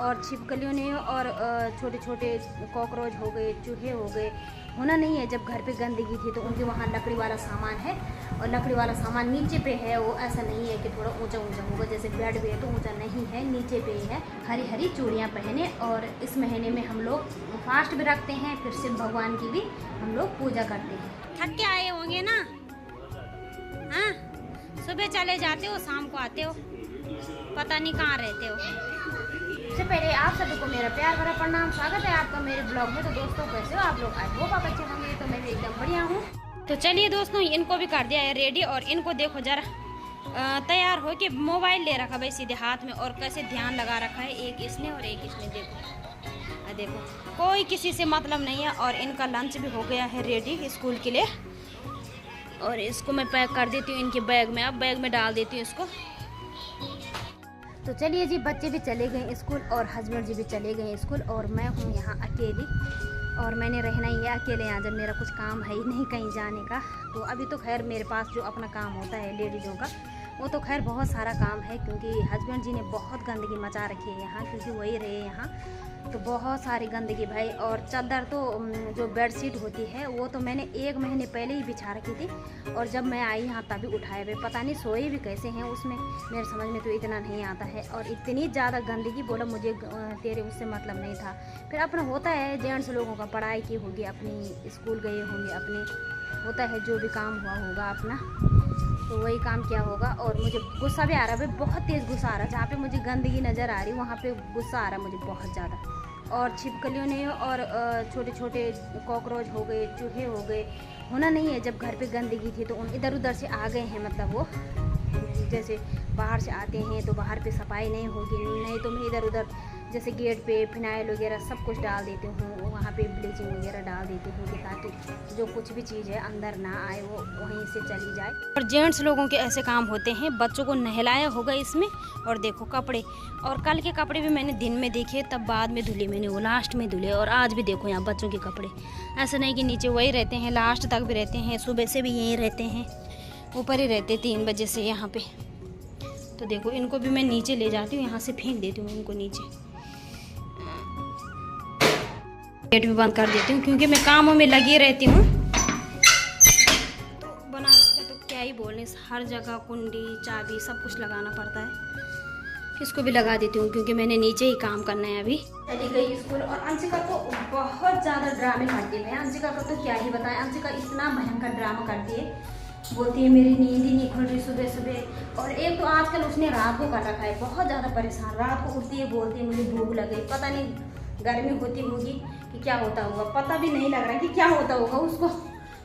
और छिपकलियों ने और छोटे छोटे कॉकरोच हो गए, चूहे हो गए, होना नहीं है। जब घर पे गंदगी थी तो उनके वहाँ लकड़ी वाला सामान है और लकड़ी वाला सामान नीचे पे है। वो ऐसा नहीं है कि थोड़ा ऊंचा ऊंचा होगा, जैसे बेड भी है तो ऊंचा नहीं है, नीचे पे ही है। हरी हरी चूड़ियाँ पहने और इस महीने में हम लोग फास्ट भी रखते हैं, फिर शिव भगवान की भी हम लोग पूजा करते हैं। थक के आए होंगे ना? हाँ, सुबह चले जाते हो, शाम को आते हो, पता नहीं कहाँ रहते हो। सबसे पहले आप सभी को मेरा प्यार भरा प्रणाम, स्वागत है आपका मेरे ब्लॉग में। तो दोस्तों कैसे हो आप लोग? आई होप आप अच्छे होंगे। तो मैं भी एकदम बढ़िया हूँ। तो चलिए दोस्तों, इनको भी कर दिया है रेडी और इनको देखो जरा तैयार हो के मोबाइल ले रखा भाई सीधे हाथ में और कैसे ध्यान लगा रखा है, एक इसने और एक इसने। देखो देखो, कोई किसी से मतलब नहीं है। और इनका लंच भी हो गया है रेडी स्कूल के लिए और इसको मैं पैक कर देती हूँ इनके बैग में। अब बैग में डाल देती हूँ इसको। तो चलिए जी, बच्चे भी चले गए स्कूल और हस्बैंड जी भी चले गए स्कूल और मैं हूँ यहाँ अकेली। और मैंने रहना ही है अकेले यहाँ, जब मेरा कुछ काम है ही नहीं कहीं जाने का। तो अभी तो खैर मेरे पास जो अपना काम होता है लेडीज़ों का, वो तो खैर बहुत सारा काम है, क्योंकि हस्बैंड जी ने बहुत गंदगी मचा रखी है यहाँ, क्योंकि वही रहे यहाँ तो बहुत सारी गंदगी भाई। और चादर तो जो बेडशीट होती है वो तो मैंने 1 महीने पहले ही बिछा रखी थी और जब मैं आई यहाँ तभी उठाए हुए। पता नहीं सोए भी कैसे हैं उसमें, मेरे समझ में तो इतना नहीं आता है। और इतनी ज़्यादा गंदगी, बोला मुझे तेरे उससे मतलब नहीं था। फिर अपना होता है, जेंट्स लोगों का पढ़ाई की होगी, अपनी स्कूल गए होंगे, अपने होता है जो भी काम हुआ होगा अपना, तो वही काम किया होगा। और मुझे गुस्सा भी आ रहा है भाई, बहुत तेज़ गुस्सा आ रहा है। जहाँ पे मुझे गंदगी नज़र आ रही वहाँ पे गुस्सा आ रहा है मुझे बहुत ज़्यादा। और छिपकलियों ने और छोटे छोटे कॉकरोच हो गए, चूहे हो गए, होना नहीं है। जब घर पे गंदगी थी तो इधर उधर से आ गए हैं, मतलब वो जैसे बाहर से आते हैं तो बाहर पे सफाई नहीं होगी, नहीं तो मैं इधर उधर जैसे गेट पे फिनाइल वगैरह सब कुछ डाल देती हूँ, वहाँ पे ब्लीचिंग वगैरह डाल देती हूँ कि ताकि जो कुछ भी चीज़ है अंदर ना आए, वो वहीं से चली जाए। और जेंट्स लोगों के ऐसे काम होते हैं। बच्चों को नहलाया होगा इसमें। और देखो कपड़े, और कल के कपड़े भी मैंने दिन में देखे, तब बाद में धुले मैंने, वो लास्ट में धुले। और आज भी देखो यहाँ बच्चों के कपड़े, ऐसा नहीं कि नीचे वही रहते हैं, लास्ट तक भी रहते हैं, सुबह से भी यहीं रहते हैं, ऊपर ही रहते 3 बजे से यहाँ पे। तो देखो इनको भी मैं नीचे ले जाती हूँ, यहाँ से फेंक देती हूँ इनको नीचे। गेट भी बंद कर देती हूँ क्योंकि मैं कामों में लगी रहती हूँ। तो बनारस का तो क्या ही बोलने, हर जगह कुंडी चाबी सब कुछ लगाना पड़ता है। इसको भी लगा देती हूँ क्योंकि मैंने नीचे ही काम करना है अभी। चली गई स्कूल। और अंशिका तो बहुत ज़्यादा ड्रामे करती है। अंशिका का तो क्या ही बताएं, अंशिका इतना भयंकर ड्रामा करती है, बोलती है मेरी नींद ही नहीं खुल रही सुबह सुबह। और एक तो आजकल उसने रात को कर रखा है, बहुत ज़्यादा परेशान। रात को उठती है, बोलती है मुझे भूख लग गई, पता नहीं गर्मी होती होगी कि क्या होता होगा, पता भी नहीं लग रहा कि क्या होता होगा उसको।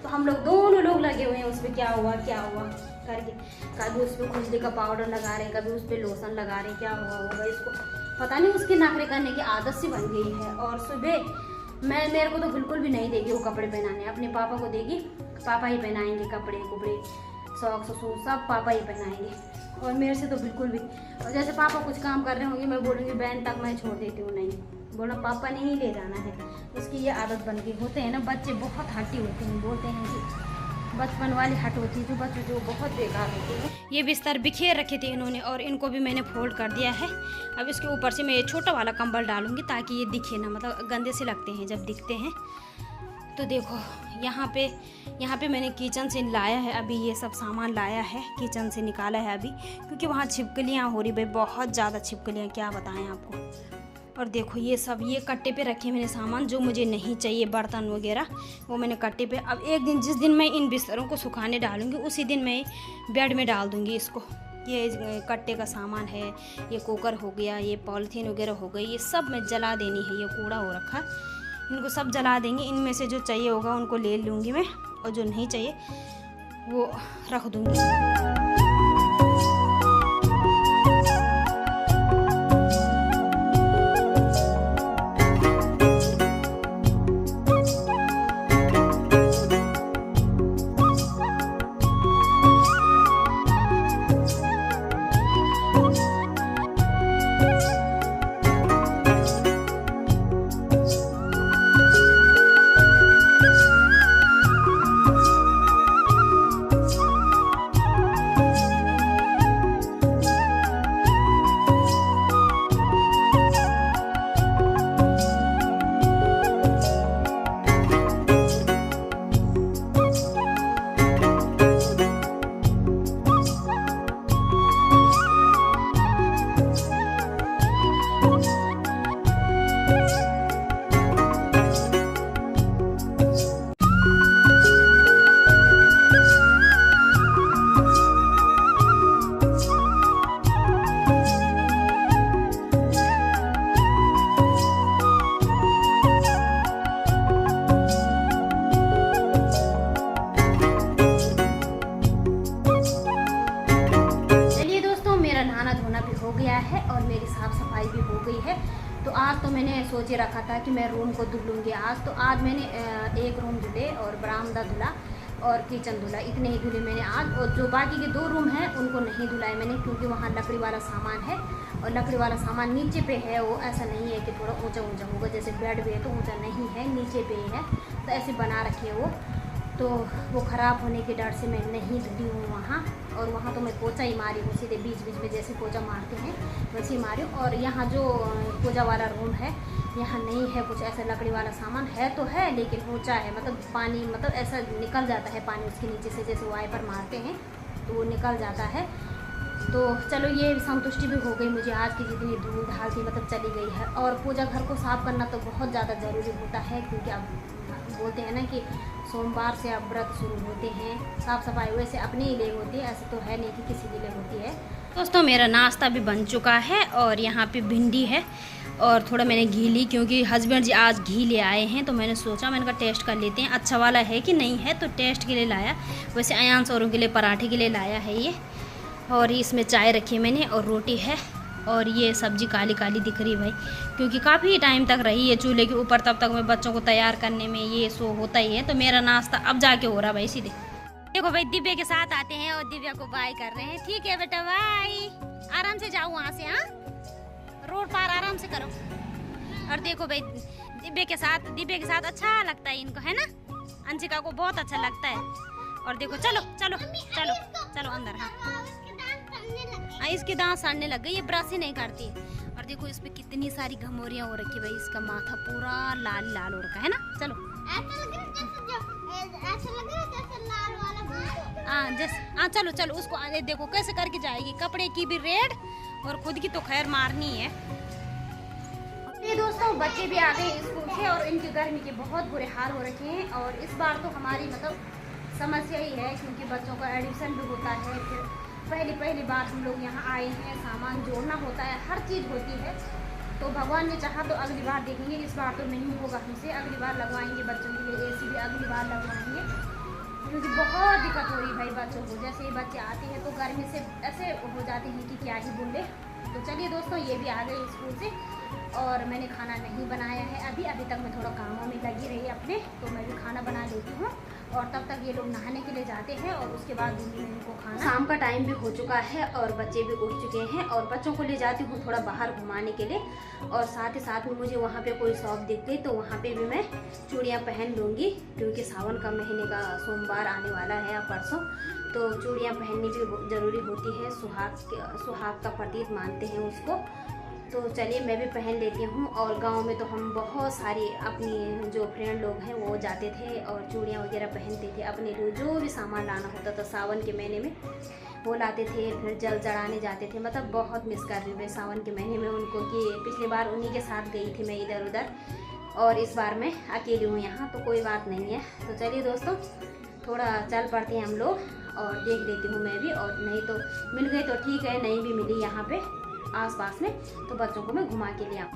तो हम लोग दोनों लोग लगे हुए हैं उस पर, क्या हुआ करके। कभी उस पर खुजली का पाउडर लगा रहे हैं, कभी उस पर लोशन लगा रहे हैं, क्या हुआ होगा इसको पता नहीं। उसके नखरे करने की आदत सी बन गई है। और सुबह मेरे को तो बिल्कुल भी नहीं देगी वो कपड़े पहनाने, अपने पापा को देगी, पापा ही पहनाएंगे कपड़े कुपड़े, सॉक्स सूट सब पापा ही पहनाएंगे। और मेरे से तो बिल्कुल भी। और जैसे पापा कुछ काम कर रहे होंगे, मैं बोलूँगी बहन तक मैं छोड़ देती हूँ, नहीं बोला पापा ने ही ले जाना है। उसकी ये आदत बन गई। होते हैं ना बच्चे बहुत हट्टी होते हैं, बोलते हैं कि बचपन वाली हट होती है जो बच्चों जो बहुत बेकार होती है। ये बिस्तर बिखेर रखे थे इन्होंने और इनको भी मैंने फोल्ड कर दिया है। अब इसके ऊपर से मैं ये छोटा वाला कंबल डालूंगी ताकि ये दिखे ना, मतलब गंदे से लगते हैं जब दिखते हैं। तो देखो यहाँ पे मैंने किचन से लाया है, अभी ये सब सामान लाया है, किचन से निकाला है अभी, क्योंकि वहाँ छिपकलियाँ हो रही भाई, बहुत ज़्यादा छिपकलियाँ, क्या बताएं आपको। और देखो ये सब ये कट्टे पे रखे मैंने सामान, जो मुझे नहीं चाहिए बर्तन वगैरह वो मैंने कट्टे पे। अब एक दिन जिस दिन मैं इन बिस्तरों को सुखाने डालूंगी उसी दिन मैं बेड में डाल दूंगी इसको। ये कट्टे का सामान है, ये कुकर हो गया, ये पॉलीथीन वगैरह हो गई, ये सब मैं जला देनी है। ये कूड़ा हो रखा, इनको सब जला देंगे। इनमें से जो चाहिए होगा उनको ले लूँगी मैं, और जो नहीं चाहिए वो रख दूँगी। नहाना धोना भी हो गया है और मेरी साफ़ सफाई भी हो गई है। तो आज तो मैंने सोचे रखा था कि मैं रूम को धुल लूँगी आज, तो आज मैंने एक रूम धुले और बरामदा धुला और किचन धुला, इतने ही धुले मैंने आज। और जो बाकी के 2 रूम हैं उनको नहीं धुलाए मैंने, क्योंकि वहाँ लकड़ी वाला सामान है और लकड़ी वाला सामान नीचे पे है। वो ऐसा नहीं है कि थोड़ा ऊंचा ऊंचा होगा, जैसे बेड भी है तो ऊंचा नहीं है, नीचे पे ही है, तो ऐसे बना रखी है वो। तो वो ख़राब होने के डर से मैं नहीं धुली हूँ वहाँ। और वहाँ तो मैं पोछा ही मारी हूँ, सीधे बीच बीच में जैसे पोछा मारते हैं वैसे ही मारी हूँ। और यहाँ जो पूजा वाला रूम है यहाँ नहीं है कुछ ऐसा लकड़ी वाला सामान, है तो है लेकिन ऊंचा है, मतलब पानी मतलब ऐसा निकल जाता है पानी उसके नीचे से, जैसे वाइपर मारते हैं तो वो निकल जाता है। तो चलो ये संतुष्टि भी हो गई मुझे आज की, जितनी धूल धाल थी मतलब चली गई है। और पूजा घर को साफ़ करना तो बहुत ज़्यादा ज़रूरी होता है, क्योंकि अब बोलते हैं ना कि सोमवार से अब व्रत शुरू होते हैं। साफ़ सफाई वैसे अपने ही लिए होती है, ऐसे तो है नहीं कि किसी के लिए होती है। दोस्तों मेरा नाश्ता भी बन चुका है और यहाँ पे भिंडी है और थोड़ा मैंने घी ली, क्योंकि हस्बैंड जी आज घी ले आए हैं, तो मैंने सोचा मैंने कहा टेस्ट कर लेते हैं अच्छा वाला है कि नहीं है, तो टेस्ट के लिए लाया। वैसे अयांश औरों के लिए पराठे के लिए लाया है ये। और इसमें चाय रखी है मैंने और रोटी है। और ये सब्ज़ी काली काली दिख रही भाई, क्योंकि काफ़ी टाइम तक रही है चूल्हे के ऊपर, तब तक मैं बच्चों को तैयार करने में ये सो होता ही है। तो मेरा नाश्ता अब जाके हो रहा भाई सीधे। देखो भाई दिव्या के साथ आते हैं और दिव्या को बाय कर रहे हैं। ठीक है बेटा बाय, आराम से जाओ वहाँ से, हाँ रोड पार आराम से करो। और देखो भाई दिव्या के साथ अच्छा लगता है इनको, है ना, अंशिका को बहुत अच्छा लगता है। और देखो चलो चलो चलो चलो अंदर। हाँ इसके दांत सड़ने लग गए, ये ब्रश ही नहीं करती। और देखो इस पे कितनी सारी घमोरियाँ हो रखी भाई, इसका माथा पूरा लाल लाल हो रखा है ना। चलो हाँ चलो चलो उसको देखो कैसे करके जाएगी, कपड़े की भी रेड और खुद की तो खैर मारनी है। ये दोस्तों बच्चे भी आ गए स्कूल से और इनकी गर्मी के बहुत बुरे हाल हो रखे हैं। और इस बार तो हमारी मतलब समस्या ही है, क्योंकि बच्चों का एडमिशन भी होता है, फिर पहली बार हम लोग यहाँ आए हैं, सामान जोड़ना होता है, हर चीज़ होती है। तो भगवान ने चाहा तो अगली बार देखेंगे, इस बार तो नहीं होगा हमसे, अगली बार लगवाएंगे बच्चों के लिए AC भी अगली बार लगवाएंगे, क्योंकि बहुत दिक्कत हो रही भाई बच्चों को। जैसे ही बच्चे आते हैं तो गर्मी से ऐसे हो जाते हैं कि क्या ही बोले। तो चलिए दोस्तों ये भी आ गए स्कूल से और मैंने खाना नहीं बनाया है अभी तक मैं थोड़ा कामों में लगी रही अपने, तो मैं भी खाना बना लेती हूँ। और तब तक ये लोग नहाने के लिए जाते हैं और उसके बाद दूंगी मैं इनको खाना। शाम का टाइम भी हो चुका है और बच्चे भी उठ चुके हैं और बच्चों को ले जाती हूँ थोड़ा बाहर घुमाने के लिए। और साथ ही साथ में मुझे वहाँ पे कोई शॉप दिख गई तो वहाँ पे भी मैं चूड़ियाँ पहन लूँगी, क्योंकि सावन का महीने का सोमवार आने वाला है या परसों, तो चूड़ियाँ पहननी भी ज़रूरी होती है, सुहाग का प्रतीक मानते हैं उसको। तो चलिए मैं भी पहन लेती हूँ। और गांव में तो हम बहुत सारी अपनी जो फ्रेंड लोग हैं वो जाते थे और चूड़ियाँ वगैरह पहनते थे, अपने लिए जो भी सामान लाना होता था सावन के महीने में वो लाते थे, फिर जल चढ़ाने जाते थे। मतलब बहुत मिस कर रही हूँ मैं सावन के महीने में उनको, कि पिछली बार उन्हीं के साथ गई थी मैं इधर उधर, और इस बार मैं अकेली हूँ यहाँ, तो कोई बात नहीं है। तो चलिए दोस्तों थोड़ा चल पड़ते हैं हम लोग और देख लेती हूँ मैं भी, और नहीं तो मिल गई तो ठीक है, नहीं भी मिली यहाँ पे आसपास में तो बच्चों को मैं घुमा के ले आऊँ।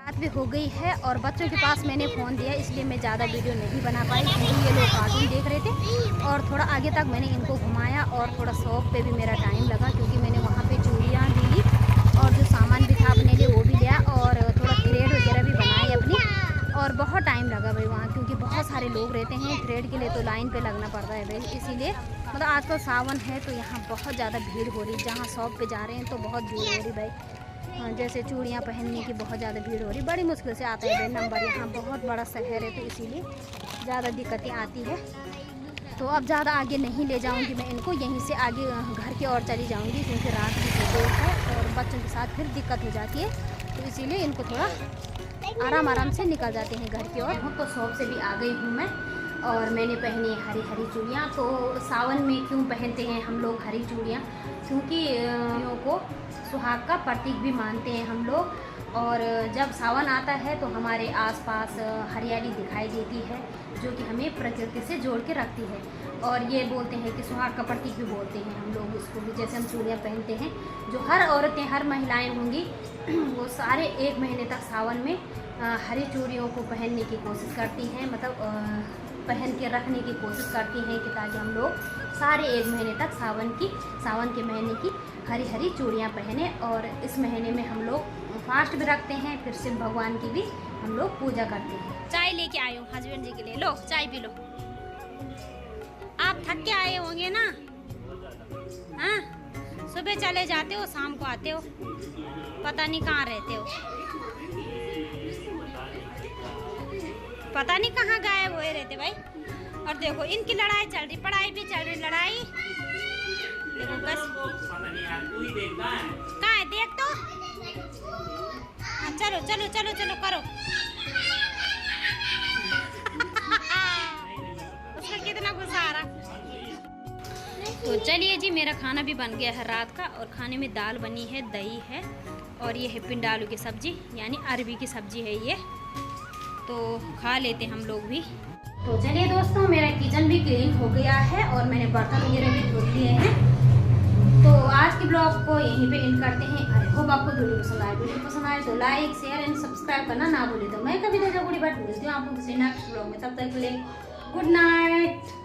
रात भी हो गई है और बच्चों के पास मैंने फ़ोन दिया, इसलिए मैं ज़्यादा वीडियो नहीं बना पाई, क्योंकि ये लोग कार्टून देख रहे थे। और थोड़ा आगे तक मैंने इनको घुमाया और थोड़ा शॉप पे भी मेरा टाइम लगा, क्योंकि मैंने वहाँ पे चूड़ियाँ भी ली और जो सामान भी था अपने लिए वो भी लिया और थोड़ा थ्रेड वगैरह भी बनाई अपनी। और बहुत टाइम लगा भाई वहाँ, क्योंकि बहुत सारे लोग रहते हैं थ्रेड के लिए, तो लाइन पे लगना पड़ता है भाई, इसीलिए मतलब आजकल सावन है तो यहाँ बहुत ज़्यादा भीड़ हो रही है। जहाँ शॉप पे जा रहे हैं तो बहुत भीड़ हो रही भाई। हाँ, जैसे चूड़ियाँ पहनने की बहुत ज़्यादा भीड़ हो रही, बड़ी मुश्किल से आता है भाई नंबर, यहाँ बहुत बड़ा शहर है तो इसीलिए ज़्यादा दिक्कतें आती है। तो अब ज़्यादा आगे नहीं ले जाऊँगी मैं इनको, यहीं से आगे घर की ओर चली जाऊँगी, क्योंकि रात भी हो गई है और बच्चों के साथ फिर दिक्कत हो जाती है, तो इसीलिए इनको थोड़ा आराम से निकल जाते हैं घर की ओर। तो शॉप से भी आ गई हूँ मैं और मैंने पहनी हरी हरी चूड़ियाँ। तो सावन में क्यों पहनते हैं हम लोग हरी चूड़ियाँ, क्योंकि को सुहाग का प्रतीक भी मानते हैं हम लोग। और जब सावन आता है तो हमारे आसपास हरियाली दिखाई देती है, जो कि हमें प्रकृति से जोड़ के रखती है। और ये बोलते हैं कि सुहाग का प्रतीक भी बोलते हैं हम लोग इसको भी। जैसे हम चूड़ियाँ पहनते हैं, जो हर औरतें हर महिलाएं होंगी वो सारे 1 महीने तक सावन में हरी चूड़ियों को पहनने की कोशिश करती हैं, मतलब पहन के रखने की कोशिश करती हैं कि ताकि हम लोग सारे 1 महीने तक सावन के महीने की हरी हरी चूड़ियाँ पहने। और इस महीने में हम लोग फास्ट भी रखते हैं, फिर शिव भगवान की भी हम लोग पूजा करते हैं। चाय लेके आए हो हस्बैंड जी के लिए, लो चाय पी लो। आप थक के आए होंगे ना? हाँ, सुबह चले जाते हो, शाम को आते हो, पता नहीं कहाँ रहते हो, पता नहीं कहाँ गायब हुए रहते भाई। और देखो इनकी लड़ाई चल रही, पढ़ाई भी चल रही, लड़ाई देखो कस कहाँ है, देख तो। हाँ चलो चलो चलो चलो करो। उसका कितना गुस्सा आ रहा। तो चलिए जी, मेरा खाना भी बन गया है रात का, और खाने में दाल बनी है, दही है, और ये है पिंड आलू की सब्जी, यानी अरबी की सब्जी है ये। तो खा लेते हम लोग भी। तो चलिए दोस्तों, मेरा किचन भी क्लीन हो गया है और मैंने बर्तन वगैरह भी धो लिए हैं। तो आज के ब्लॉग को यहीं पे एंड करते हैं। आई होप आपको वीडियो पसंद आए तो लाइक शेयर एंड सब्सक्राइब करना ना भूले। तो मैं कभी बट मिलती हूँ आपको किसी नेक्स्ट ब्लॉग में, तब तक के लिए गुड नाइट।